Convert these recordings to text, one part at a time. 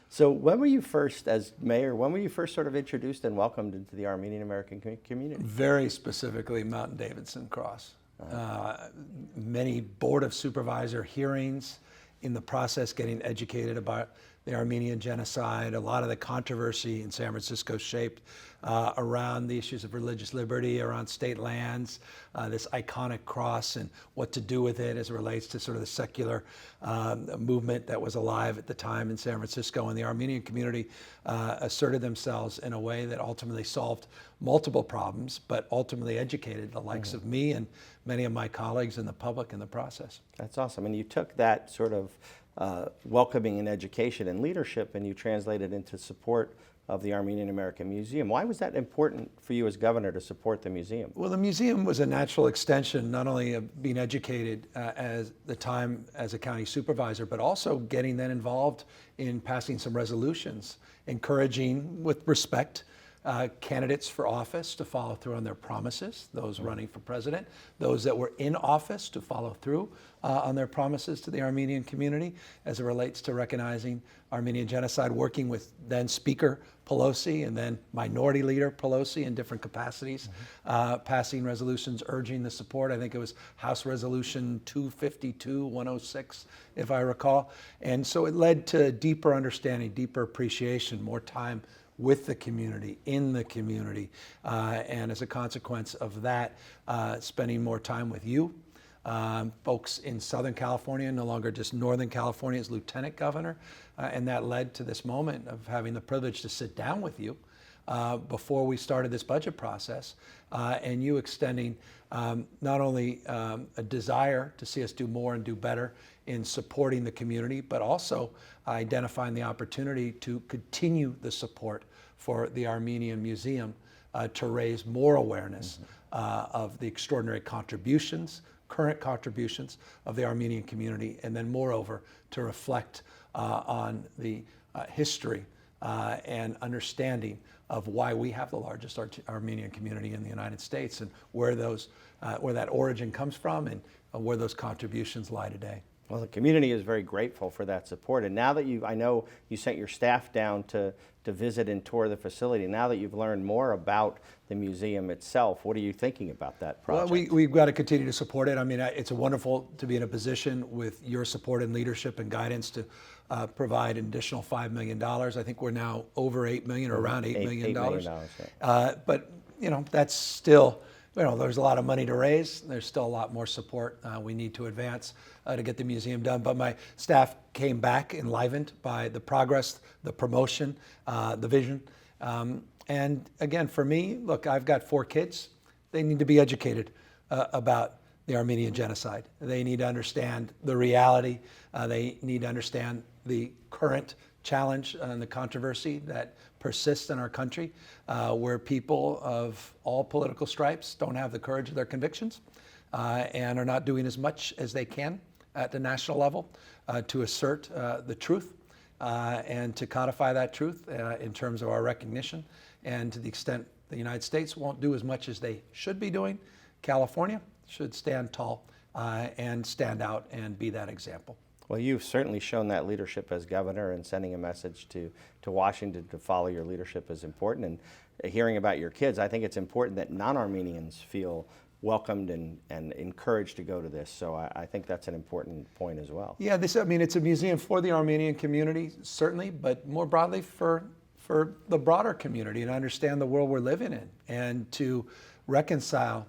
So when were you first, as mayor, when were you first sort of introduced and welcomed into the Armenian American community? Very specifically, Mountain Davidson Cross. Many Board of Supervisor hearings, in the process getting educated about the Armenian genocide. A lot of the controversy in San Francisco shaped around the issues of religious liberty, around state lands, this iconic cross and what to do with it as it relates to sort of the secular movement that was alive at the time in San Francisco. And the Armenian community asserted themselves in a way that ultimately solved multiple problems, but ultimately educated the likes of me and many of my colleagues and the public in the process. That's awesome. And you took that sort of welcoming and education and leadership and you translated into support of the Armenian American Museum. Why was that important for you as governor to support the museum? Well, the museum was a natural extension, not only of being educated as the time as a county supervisor, but also getting then involved in passing some resolutions, encouraging with respect candidates for office to follow through on their promises, those running for president, those that were in office to follow through on their promises to the Armenian community as it relates to recognizing Armenian genocide, working with then Speaker Pelosi and then Minority Leader Pelosi in different capacities, passing resolutions urging the support. I think it was House Resolution 252-106, if I recall. And so it led to deeper understanding, deeper appreciation, more time with the community, in the community, and as a consequence of that, spending more time with you, folks in Southern California, no longer just Northern California as Lieutenant Governor, and that led to this moment of having the privilege to sit down with you before we started this budget process, and you extending not only a desire to see us do more and do better in supporting the community, but also identifying the opportunity to continue the support for the Armenian Museum to raise more awareness of the extraordinary contributions, current contributions of the Armenian community, and then moreover to reflect on the history and understanding of why we have the largest Armenian community in the United States and where that origin comes from and where those contributions lie today. Well, the community is very grateful for that support. And now that I know you sent your staff down to visit and tour the facility. Now that you've learned more about the museum itself, what are you thinking about that project? Well, we've got to continue to support it. I mean, it's wonderful to be in a position with your support and leadership and guidance to provide an additional $5 million. I think we're now over $8 million or around $8 million. $8 million, yeah. But, that's still, there's a lot of money to raise. There's still a lot more support we need to advance to get the museum done. But my staff came back enlivened by the progress, the promotion, the vision. And again, for me, look, I've got 4 kids. They need to be educated about the Armenian genocide. They need to understand the reality. They need to understand the current challenge and the controversy that persists in our country, where people of all political stripes don't have the courage of their convictions and are not doing as much as they can at the national level to assert the truth and to codify that truth in terms of our recognition. And to the extent the United States won't do as much as they should be doing, California should stand tall and stand out and be that example. Well, you've certainly shown that leadership as governor, and sending a message to Washington to follow your leadership is important. And hearing about your kids, I think it's important that non-Armenians feel welcomed and encouraged to go to this. So I think that's an important point as well. Yeah, it's a museum for the Armenian community, certainly, but more broadly for the broader community, and understand the world we're living in, and to reconcile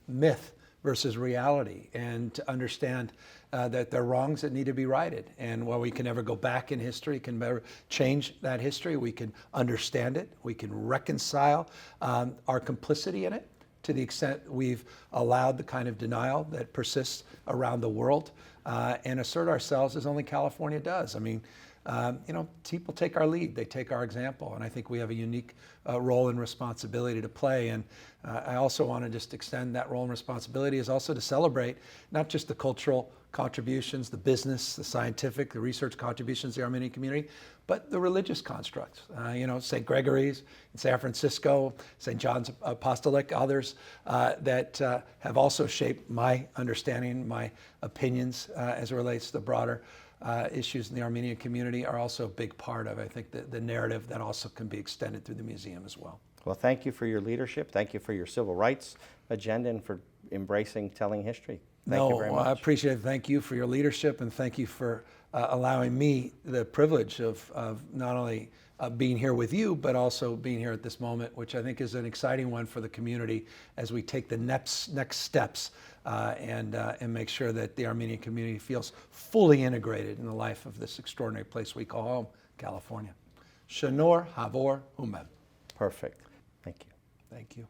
myth versus reality, and to understand that there are wrongs that need to be righted. And while we can never go back in history, can never change that history, we can understand it, we can reconcile our complicity in it to the extent we've allowed the kind of denial that persists around the world, and assert ourselves as only California does. I mean, people take our lead, they take our example, and I think we have a unique role and responsibility to play. And I also want to just extend that role and responsibility is also to celebrate not just the cultural contributions, the business, the scientific, the research contributions of the Armenian community, but the religious constructs. St. Gregory's in San Francisco, St. John's Apostolic, others that have also shaped my understanding, my opinions as it relates to the broader issues in the Armenian community are also a big part of, I think, the narrative that also can be extended through the museum as well. Well, thank you for your leadership. Thank you for your civil rights agenda and for embracing telling history. Thank you very much. I appreciate it. Thank you for your leadership, and thank you for allowing me the privilege of not only being here with you, but also being here at this moment, which I think is an exciting one for the community as we take the next steps and make sure that the Armenian community feels fully integrated in the life of this extraordinary place we call home, California. Shanor Havor Humem. Perfect. Thank you. Thank you.